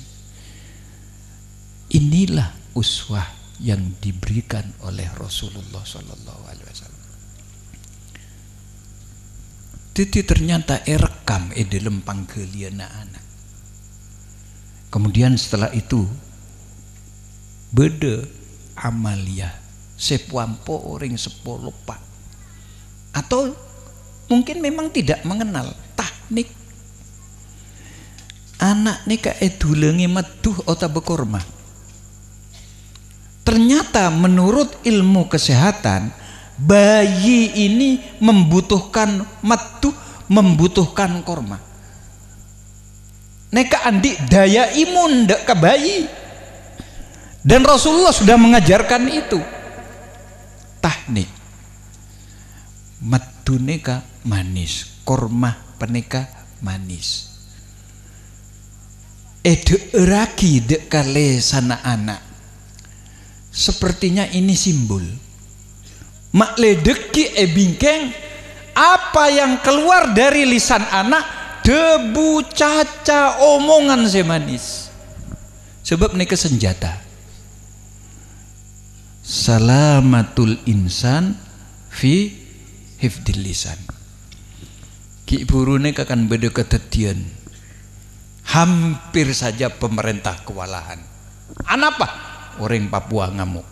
Inilah uswah yang diberikan oleh Rasulullah Sallallahu Alaihi Wasallam. Jadi ternyata rekam dalam panggalian anak. Kemudian setelah itu beda amalia sepuampo orang sepuluh pak, atau mungkin memang tidak mengenal teknik anak nika edulengi meduh ota bekorma. Ternyata menurut ilmu kesehatan bayi ini membutuhkan meduh, membutuhkan korma. Neka andi daya imun ndak ke bayi, dan Rasulullah sudah mengajarkan itu teknik madu neka manis, korma peneka manis. Ragi dek kale sana anak, sepertinya ini simbol mak ledeki bingkeng apa yang keluar dari lisan anak debu caca omongan semanis, sebab mereka senjata. Salamatul insan fi hifdil lisan. Ki burune akan beda ketetian, hampir saja pemerintah kewalahan. Anapa orang Papua ngamuk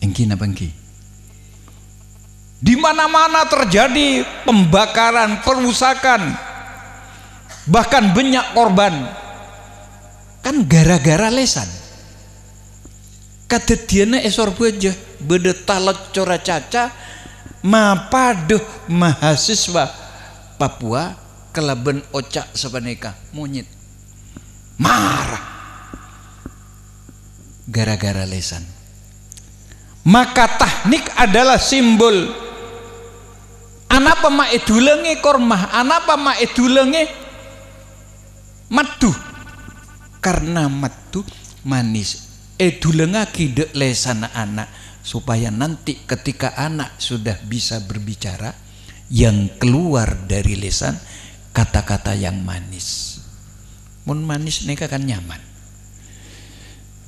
engki napa engki? Di mana-mana terjadi pembakaran, perusakan, bahkan banyak korban, kan gara-gara lesan. Kadediana esor baja beda talot cora caca mapaduh mahasiswa Papua kelaben ocak sepaneka monyet marah gara-gara lesan. Maka teknik adalah simbol. Anapa ma edulenge kormah, anapa ma edulenge madu, karena madu manis. Edulengaki dek lesan anak, supaya nanti ketika anak sudah bisa berbicara, yang keluar dari lesan kata-kata yang manis. Mun manis neka kan nyaman.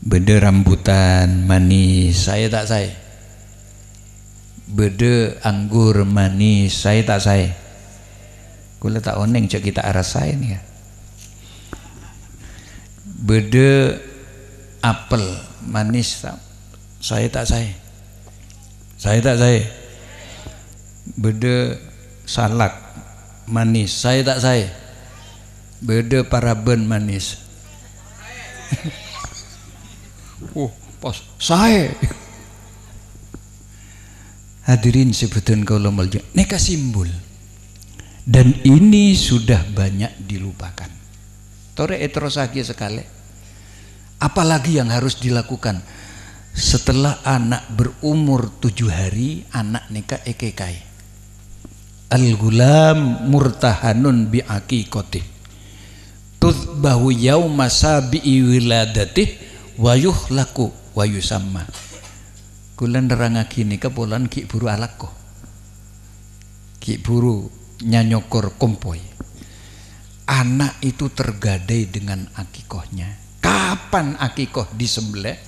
Beda rambutan manis, saya tak saya. Beda anggur manis, saya tak saya. Kula tak oneng cak kita arah saya nih ya. Beda apel manis, saya tak saya. Saya tak saya. Beda salak manis, saya tak saya. Beda paraben manis. Pas saya. Hadirin sebutan kaula mulya, neka simbol, dan ini sudah banyak dilupakan. Tore etrosaki sekali. Apalagi yang harus dilakukan setelah anak berumur 7 hari, anak neka ekekai. Al-gulam murtahanun bi aqiqatih tudbahu yauma sabi'i wiladatih wa yuhlaku wa yusamma. Kulan nerangake nika polan ki buru alako, ki buru nyanyokor kompoi. Anak itu tergadai dengan akikohnya. Kapan akikoh disembelih?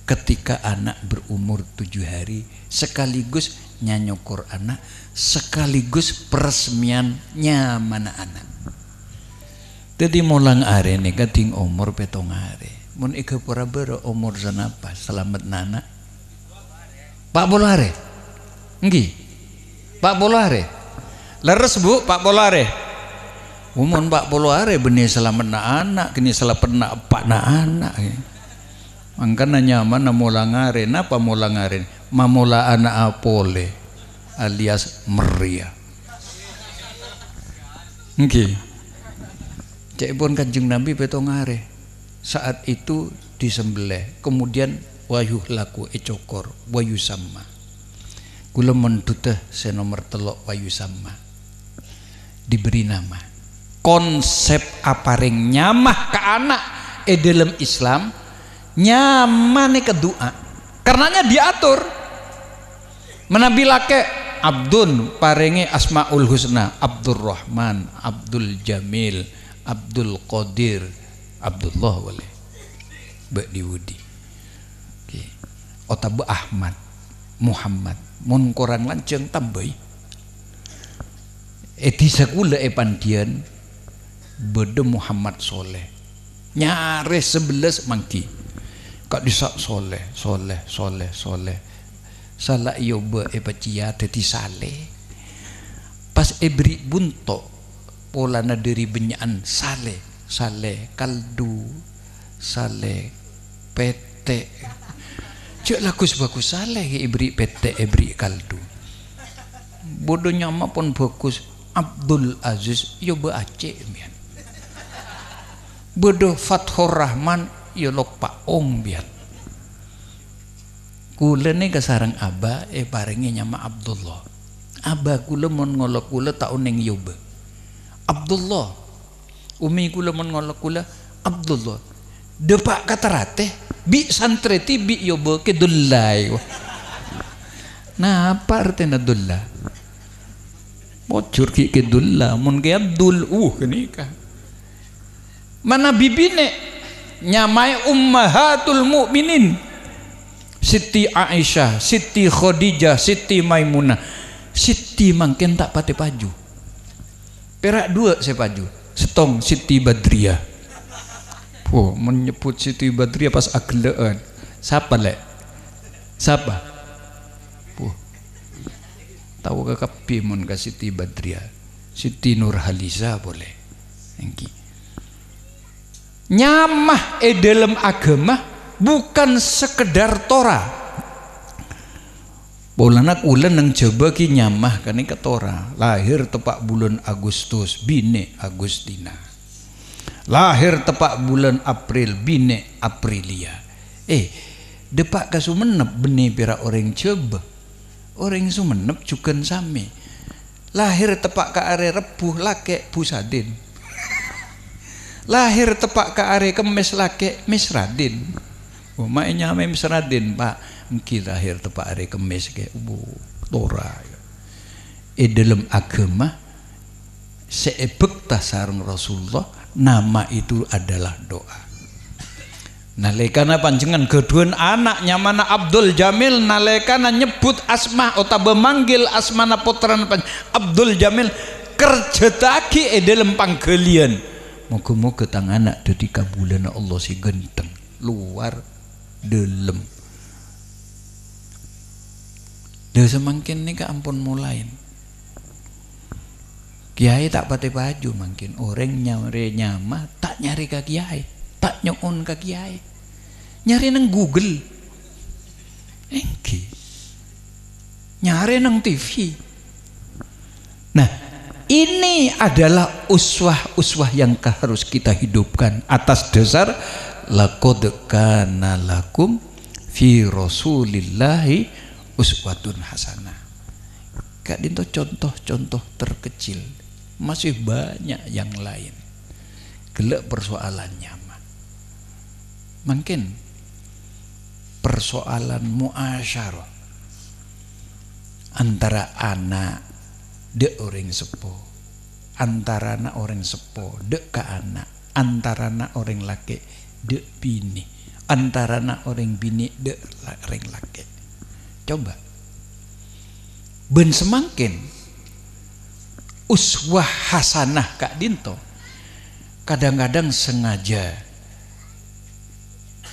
Ketika anak berumur 7 hari, sekaligus nyanyokor anak, sekaligus peresmiannya mana anak. Jadi mulang are nika ting umur 7 hari. Mun ika pura bero umur sanapa selamat nana? Pak Bolare, nggih, Pak Bolare, leres bu, Pak Bolare, umon Pak Bolare benih selamat na anak, kini selamat na pak na anak, angkana nyaman na mulangare, napa mulangare, mamula anak apole, alias Maria, nggih, cek pun Kanjeng Nabi petongare, saat itu disembelih, kemudian wayuh laku ecokor wayu sama. Kula menduteh senomor telok wayu sama. Diberi nama. Konsep aparing nyamah ke anak dalam Islam nyamane ke doa. Karenanya diatur. Menabilake Abdun paringi asmaul husna, Abdurrahman, Abdul Jamil, Abdul Qadir, Abdullah boleh. Bek diwudi. Okay. Otabe Ahmad, Muhammad, mun korang lanceng tambai. Eti sakula pandian bede Muhammad Soleh. Nyare 11 mangki. Kak disak soleh. Salah yoba pacia teti saleh. Pas beri buntok polana dari benyaan saleh kaldu, saleh pete. Cek bagus saleh ibri pete ibri kaldu. Bodohnya mah pun bagus Abdul Aziz yoba Aceh mian. Bodoh Fathur Rahman yo lok paong biar. Kula ni kasarang aba paringi nyama Abdullah. Aba kula mon ngolok kula taun ning yoba. Abdullah. Umi kula mon ngolok kula Abdullah. Depak katarate bi santreti bi yoba ke dullai. Nah, apa artinya dullah? Bocor ki ke dullah mon ke Abdul kenika. Mana bibine nyamai ummahatul mukminin. Siti Aisyah, Siti Khadijah, Siti Maimunah. Siti mangken tak pate paju. Perak 2 saya paju. Setong Siti Badriah. Oh, menyebut Siti Badriah pas aglean. Siapa lek? Siapa? Tahu ke kapi mun ka Siti Badriah. Siti Nurhaliza boleh. Engki. Nyamah dalam agama bukan sekedar Torah. Bolana kula nang coba ki nyamah kani ke Torah. Lahir tepak bulan Agustus bine Agustina. Lahir tepak bulan April bine Aprilia. Depak ka Sumenep bene pira orang coba. Orang Sumenep cuken sami. Lahir tepak ka are Rebuh lake Busadin. Lahir tepak ka are Kemis lake Misradin. Mak nyame Misradin Pak. Engki lahir tepak hari Kemis ke Torah. Dalam agama seebek tasarung Rasulullah nama itu adalah doa. Nalekana panjenengan kedua anak nyamana Abdul Jamil nalekana nyebut asma utawa memanggil asmana putrana Abdul Jamil kerjetaki dalam panggalian. Moga-moga tang anak dadi kabulana Allah si genteng luar dalam. Dah semakin ni ke ampun mulain. Kiai tak pate baju makin orang nyari nyama tak nyari ke kiai, tak nyokon ke kiai, nyari nang Google, nyari nang TV. Nah, ini adalah uswah yang harus kita hidupkan atas dasar laqad kana lakum fi rasulillahi uswatun hasanah. Kak dinto contoh-contoh terkecil, masih banyak yang lain. Gelek persoalannya mah. Mungkin persoalan muasyarah antara anak de orang sepuh, antara anak orang sepuh de ke anak, antara anak orang laki de bini, antara anak orang bini de orang laki. Coba ben semakin uswah hasanah Kak Dinto kadang-kadang sengaja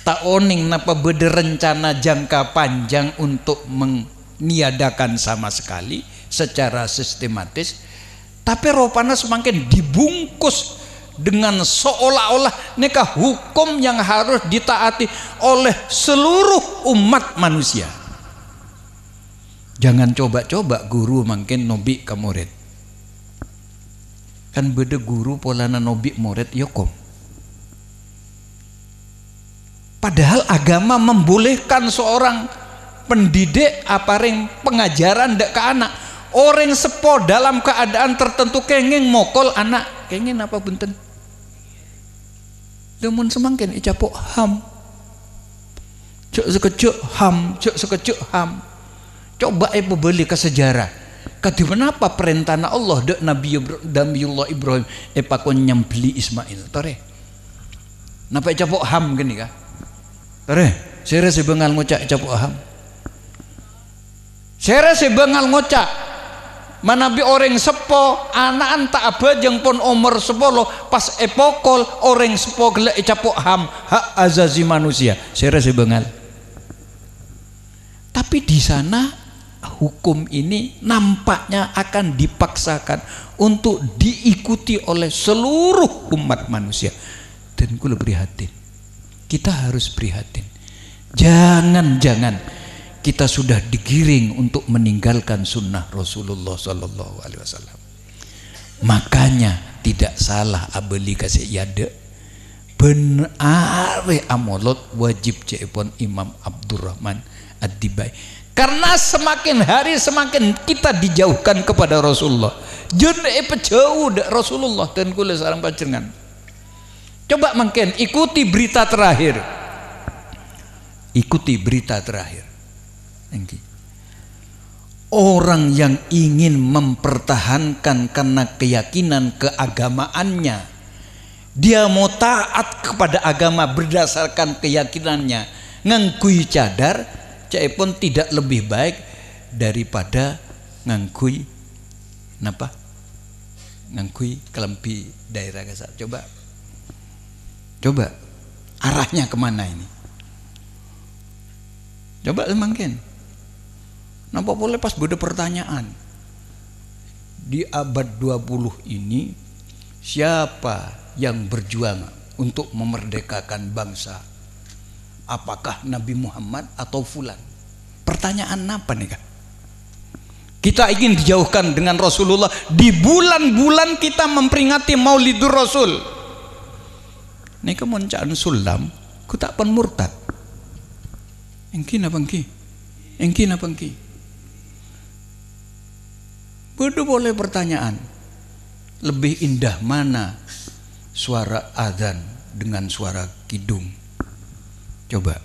tak oning napa bede rencana jangka panjang untuk meniadakan sama sekali secara sistematis, tapi rupanya semakin dibungkus dengan seolah-olah nikah hukum yang harus ditaati oleh seluruh umat manusia. Jangan coba-coba guru makin nobi ke murid. Kan beda guru polana nobi murid yokom. Padahal agama membolehkan seorang pendidik aparing pengajaran ndak ke anak. Orang sepo dalam keadaan tertentu kenging mokol anak, kenging apa bunten? Demun semangkin icapok ham. Cuk sekecuk ham, cuk sekecuk ham. Coba beli ke sejarah. Kadi kenapa perintah Allah dek Nabiullah Ibrahim pakon nyembeli Ismail. Tore. Napa icapok ham gini kah? Tore, saya sebengal ngocak icapok ham. Saya sebengal ngocak. Manabi orang sepo anak anta abajeng pon umur 10 pas epokol orang sepo gelek capok ham hak azazi manusia saya bengal. Tapi di sana hukum ini nampaknya akan dipaksakan untuk diikuti oleh seluruh umat manusia, dan kula prihatin. Kita harus prihatin. Jangan kita sudah digiring untuk meninggalkan sunnah Rasulullah Sallallahu Alaihi Wasallam. Makanya tidak salah abeli kasih yade benar amolot wajib cepon Imam Abdurrahman Ad-Dibai. Karena semakin hari semakin kita dijauhkan kepada Rasulullah. Jone jauh dari Rasulullah dan kula sareng panjenengan. Coba mungkin ikuti berita terakhir. Ikuti berita terakhir. Orang yang ingin mempertahankan karena keyakinan keagamaannya, dia mau taat kepada agama berdasarkan keyakinannya, ngangkui cadar cek pun tidak lebih baik daripada ngangkui napa? Ngangkui kelempi daerah kasar. Coba arahnya kemana ini? Coba semangkin. Nampak boleh pas beda pertanyaan di abad 20 ini, siapa yang berjuang untuk memerdekakan bangsa? Apakah Nabi Muhammad atau fulan? Pertanyaan apa nih kak? Kita ingin dijauhkan dengan Rasulullah di bulan-bulan kita memperingati Maulidur Rasul. Nih kemuncaan sulam, ku tak pun murtad. Engkin apa engki? Engkin apa engki? Bodoh boleh pertanyaan, lebih indah mana suara adzan dengan suara kidung? Coba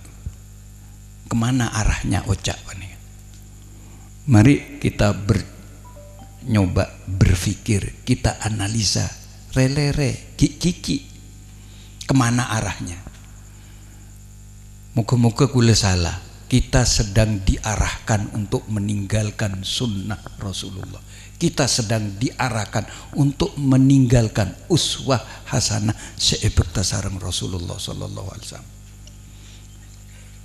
kemana arahnya ocak nih? Mari kita nyoba berpikir, kita analisa relere kiki kemana arahnya. Moga-moga kula salah. Kita sedang diarahkan untuk meninggalkan sunnah Rasulullah. Kita sedang diarahkan untuk meninggalkan uswah hasanah seebekta sareng Rasulullah Sallallahu Alaihi Wasallam.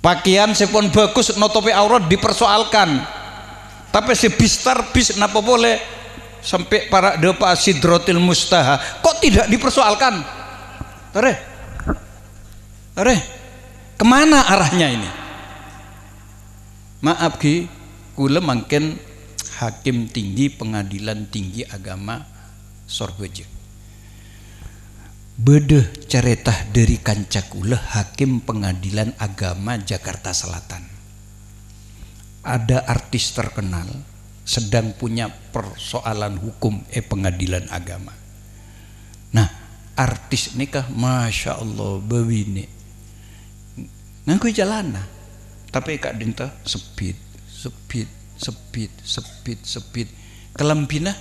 Pakaian sepon bagus nutupi aurat dipersoalkan, tapi si bistar bis napa boleh sampai para depa sidrotil mustaha kok tidak dipersoalkan? Tore, kemana arahnya ini? Maaf ki, kula mangken hakim tinggi pengadilan tinggi agama Sorbeje. Bedeh ceretah dari kanca kula hakim pengadilan agama Jakarta Selatan. Ada artis terkenal sedang punya persoalan hukum pengadilan agama. Nah, artis nikah masya Allah bawine nganggo jalana. Tapi kak dinta sepit kelempina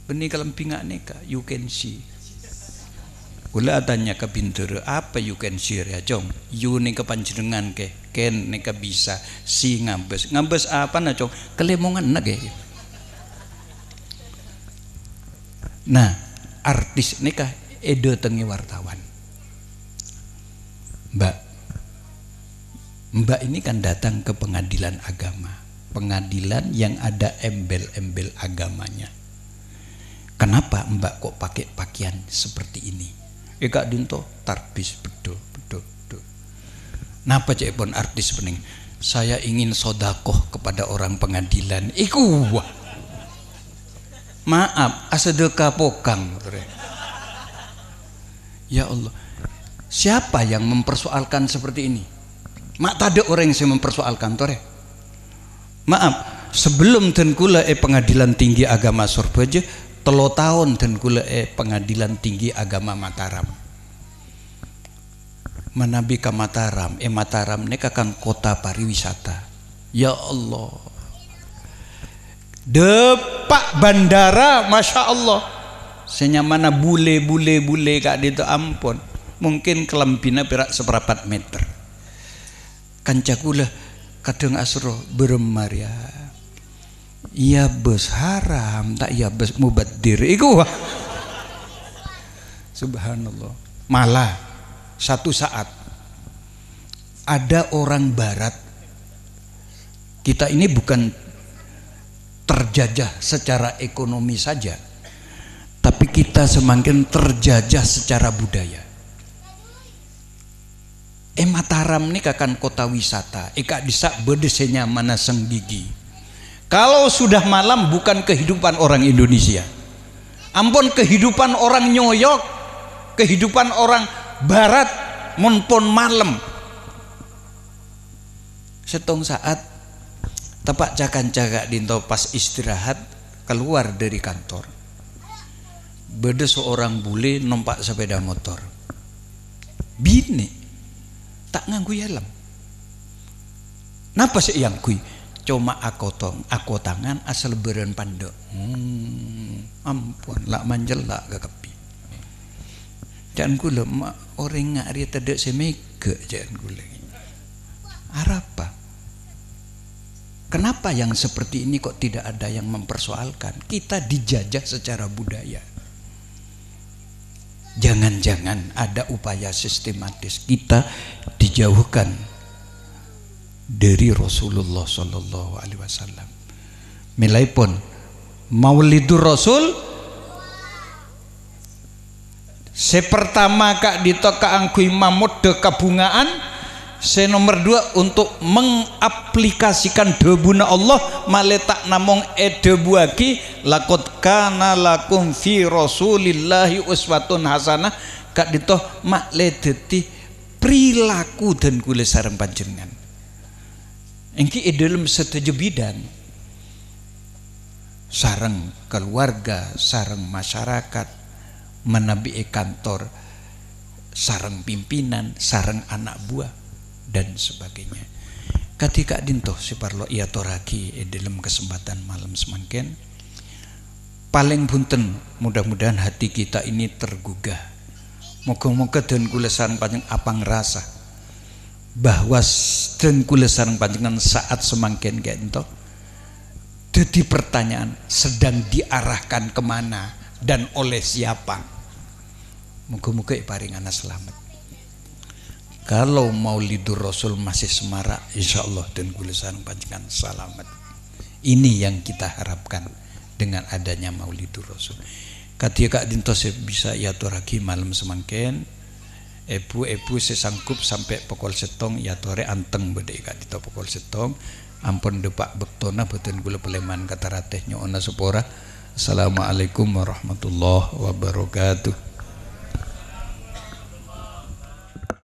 benih kelempinga neka you can see. Kula tanya ke pinter apa you can see ya cong, you nih kepanjenengan ke ken neka bisa si ngambes apa na cong kelemongan nage. Nah artis neka edo tengi wartawan. Mbak ini kan datang ke pengadilan agama, pengadilan yang ada embel-embel agamanya. Kenapa Mbak kok pakai pakaian seperti ini? Kak Dinto tarbis bedo. Napa cek pun artis pening? Saya ingin sodakoh kepada orang pengadilan. Iku wah. Maaf, asedekah pokang. Ya Allah, siapa yang mempersoalkan seperti ini? Mak tade orang yang mempersoalkan tore. Maaf, sebelum dan kula pengadilan tinggi agama Surabaya 3 tahun dan kula pengadilan tinggi agama Mataram. Menabi ke Mataram, Mataram ini kan kota pariwisata. Ya Allah, depak bandara, masya Allah, senyamana bule kak itu ampun, mungkin kelembina perak seperapat meter. Kancakula kadang asro beremaria, iya bos haram tak iya bos mubadir iku. Subhanallah. Malah satu saat ada orang barat, kita ini bukan terjajah secara ekonomi saja, tapi kita semakin terjajah secara budaya. Mataram ini kan kota wisata, eka disak bedesenya mana senggigi. Kalau sudah malam bukan kehidupan orang Indonesia, ampun kehidupan orang New York, kehidupan orang barat monpon malam. Setong saat tepak cakak dinto pas istirahat keluar dari kantor, beda seorang bule numpak sepeda motor, bini tak nganggu helm. Napa sih yang kui? Cuma aku tangan asal beren pandok. Ampun, lak manjelak gak kepi. Jangan gula mak orang ngari tidak semega jangan gula. Arapa? Kenapa yang seperti ini kok tidak ada yang mempersoalkan? Kita dijajah secara budaya. Jangan-jangan ada upaya sistematis kita dijauhkan dari Rasulullah Sallallahu Alaihi Wasallam. Milaipun Maulidur Rasul sepertama kak ditoka angkui mamut de kabungaan, se nomor 2 untuk mengaplikasikan debuna Allah maletak namong debuaki lakot kana lakum fi rasulillahi uswatun hasanah kak ditoh mak ledeti perilaku dan kule sareng panjenengan engki dalam setuju bidan sareng keluarga, sareng masyarakat, menabi kantor, sareng pimpinan, sareng anak buah dan sebagainya. Ketika dintoh si parlo ia toraki dalam kesempatan malam semangken paling punten, mudah-mudahan hati kita ini tergugah. Moga-moga dan kula sareng panjang apa ngerasa bahwa dan kula sareng panjenengan saat semangken kayak dintoh jadi pertanyaan sedang diarahkan kemana dan oleh siapa. Moga-moga paringana selamat. Kalau Maulidur Rasul masih semarak, insya Allah dan kulisan panjenengan selamat. Ini yang kita harapkan dengan adanya Maulidur Rasul. Katia kak dinto bisa ya toraki malam semangken, ebu sesangkup sampai pokol setong ya tore anteng bede kak dito pokol setong. Ampun depak bektona beten gula peleman kata ratehnya ona sepora. Assalamualaikum warahmatullahi wabarakatuh.